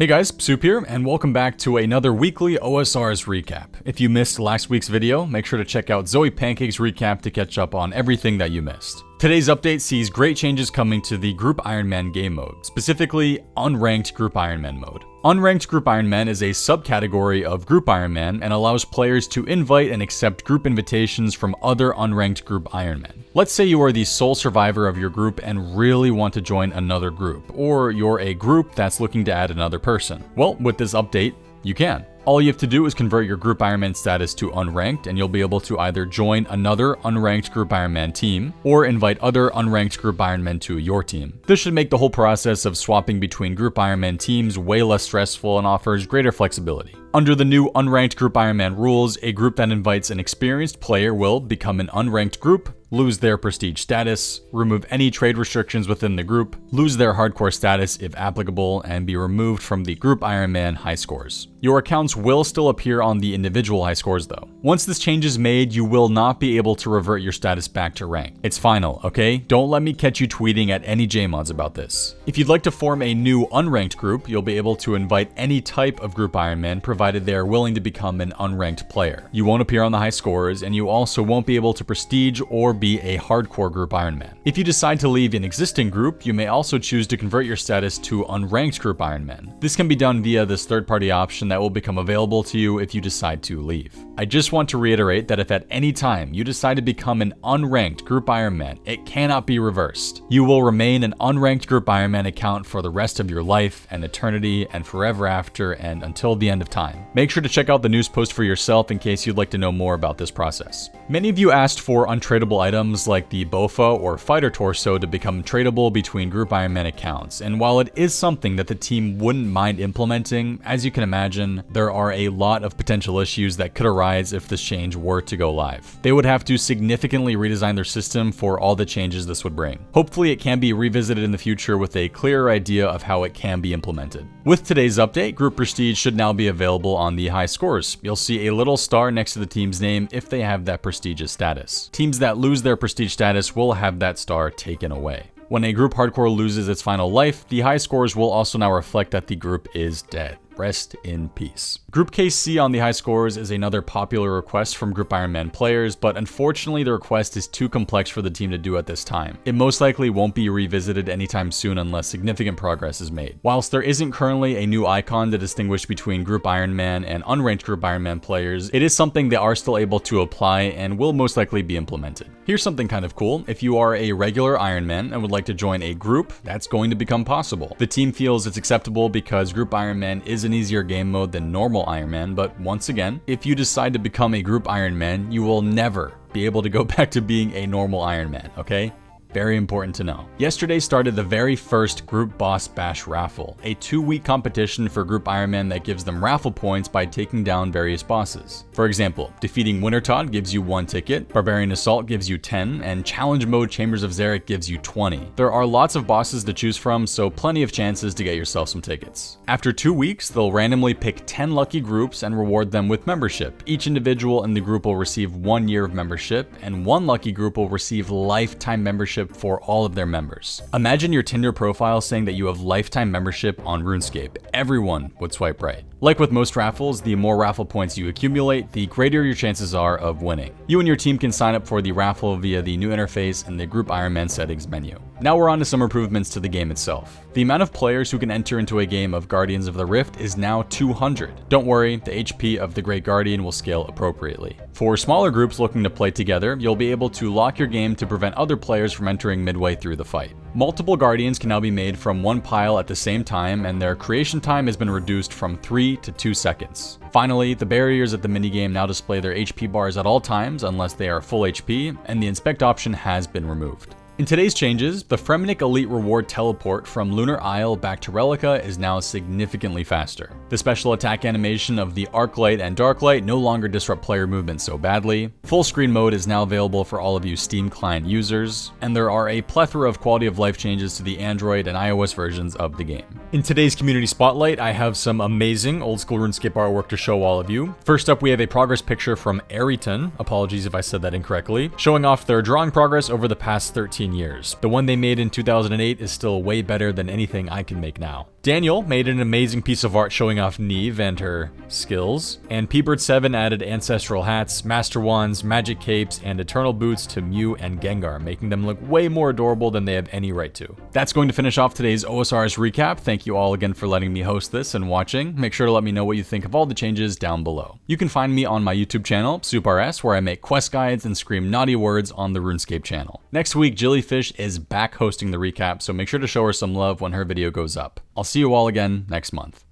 Hey guys, Soup here, and welcome back to another weekly OSRS Recap. If you missed last week's video, make sure to check out Zoe Pancake's recap to catch up on everything that you missed. Today's update sees great changes coming to the Group Ironman game mode, specifically Unranked Group Ironman mode. Unranked Group Ironman is a subcategory of Group Ironman and allows players to invite and accept group invitations from other unranked Group Ironmen. Let's say you are the sole survivor of your group and really want to join another group, or you're a group that's looking to add another person. Well, with this update, you can. All you have to do is convert your Group Ironman status to Unranked, and you'll be able to either join another Unranked Group Ironman team, or invite other Unranked Group Ironmen to your team. This should make the whole process of swapping between Group Ironman teams way less stressful and offers greater flexibility. Under the new Unranked Group Ironman rules, a group that invites an experienced player will become an unranked group, lose their prestige status, remove any trade restrictions within the group, lose their hardcore status if applicable, and be removed from the Group Ironman high scores. Your accounts will still appear on the individual high scores though. Once this change is made, you will not be able to revert your status back to rank. It's final, okay? Don't let me catch you tweeting at any JMods about this. If you'd like to form a new unranked group, you'll be able to invite any type of Group Ironman provided they are willing to become an unranked player. You won't appear on the high scores, and you also won't be able to prestige or be a hardcore Group Ironman. If you decide to leave an existing group, you may also choose to convert your status to unranked Group Ironman. This can be done via this third-party option that will become available to you if you decide to leave. I just want to reiterate that if at any time you decide to become an unranked Group Ironman, it cannot be reversed. You will remain an unranked Group Ironman account for the rest of your life and eternity and forever after and until the end of time. Make sure to check out the news post for yourself in case you'd like to know more about this process. Many of you asked for untradable items like the Bofa or Fighter Torso to become tradable between Group Ironman accounts, and while it is something that the team wouldn't mind implementing, as you can imagine, there are a lot of potential issues that could arise if this change were to go live. They would have to significantly redesign their system for all the changes this would bring. Hopefully it can be revisited in the future with a clearer idea of how it can be implemented. With today's update, Group Prestige should now be available on the high scores. You'll see a little star next to the team's name if they have that prestigious status. Teams that lose their prestige status will have that star taken away. When a group hardcore loses its final life, the high scores will also now reflect that the group is dead. Rest in peace. Group KC on the high scores is another popular request from Group Ironman players, but unfortunately the request is too complex for the team to do at this time. It most likely won't be revisited anytime soon unless significant progress is made. Whilst there isn't currently a new icon to distinguish between Group Ironman and unranked Group Ironman players, it is something they are still able to apply and will most likely be implemented. Here's something kind of cool. If you are a regular Ironman and would like to join a group, that's going to become possible. The team feels it's acceptable because Group Ironman is an easier game mode than normal Ironman, but once again, if you decide to become a Group Ironman, you will never be able to go back to being a normal Ironman, okay? Very important to know. Yesterday started the very first Group Boss Bash raffle, a 2-week competition for Group Ironman that gives them raffle points by taking down various bosses. For example, defeating Wintertodt gives you 1 ticket, Barbarian Assault gives you 10, and Challenge Mode Chambers of Xeric gives you 20. There are lots of bosses to choose from, so plenty of chances to get yourself some tickets. After 2 weeks, they'll randomly pick 10 lucky groups and reward them with membership. Each individual in the group will receive 1 year of membership, and 1 lucky group will receive lifetime membership for all of their members. Imagine your Tinder profile saying that you have lifetime membership on RuneScape. Everyone would swipe right. Like with most raffles, the more raffle points you accumulate, the greater your chances are of winning. You and your team can sign up for the raffle via the new interface in the Group Ironman settings menu. Now we're on to some improvements to the game itself. The amount of players who can enter into a game of Guardians of the Rift is now 200. Don't worry, the HP of the Great Guardian will scale appropriately. For smaller groups looking to play together, you'll be able to lock your game to prevent other players from entering midway through the fight. Multiple Guardians can now be made from one pile at the same time, and their creation time has been reduced from 3 to 2 seconds. Finally, the barriers at the minigame now display their HP bars at all times unless they are full HP, and the inspect option has been removed. In today's changes, the Fremenic Elite Reward teleport from Lunar Isle back to Relica is now significantly faster. The special attack animation of the Arc Light and Dark Light no longer disrupt player movement so badly. Full screen mode is now available for all of you Steam client users, and there are a plethora of quality of life changes to the Android and iOS versions of the game. In today's community spotlight, I have some amazing Old School RuneScape artwork to show all of you. First up, we have a progress picture from Ariton, apologies if I said that incorrectly, showing off their drawing progress over the past 13 15 years. The one they made in 2008 is still way better than anything I can make now. Daniel made an amazing piece of art showing off Neve and her skills, and Pbird7 added ancestral hats, master wands, magic capes, and eternal boots to Mew and Gengar, making them look way more adorable than they have any right to. That's going to finish off today's OSRS recap. Thank you all again for letting me host this and watching. Make sure to let me know what you think of all the changes down below. You can find me on my YouTube channel, SupRS, where I make quest guides and scream naughty words on the RuneScape channel. Next week, Jellyfish is back hosting the recap, so make sure to show her some love when her video goes up. I'll see you all again next month.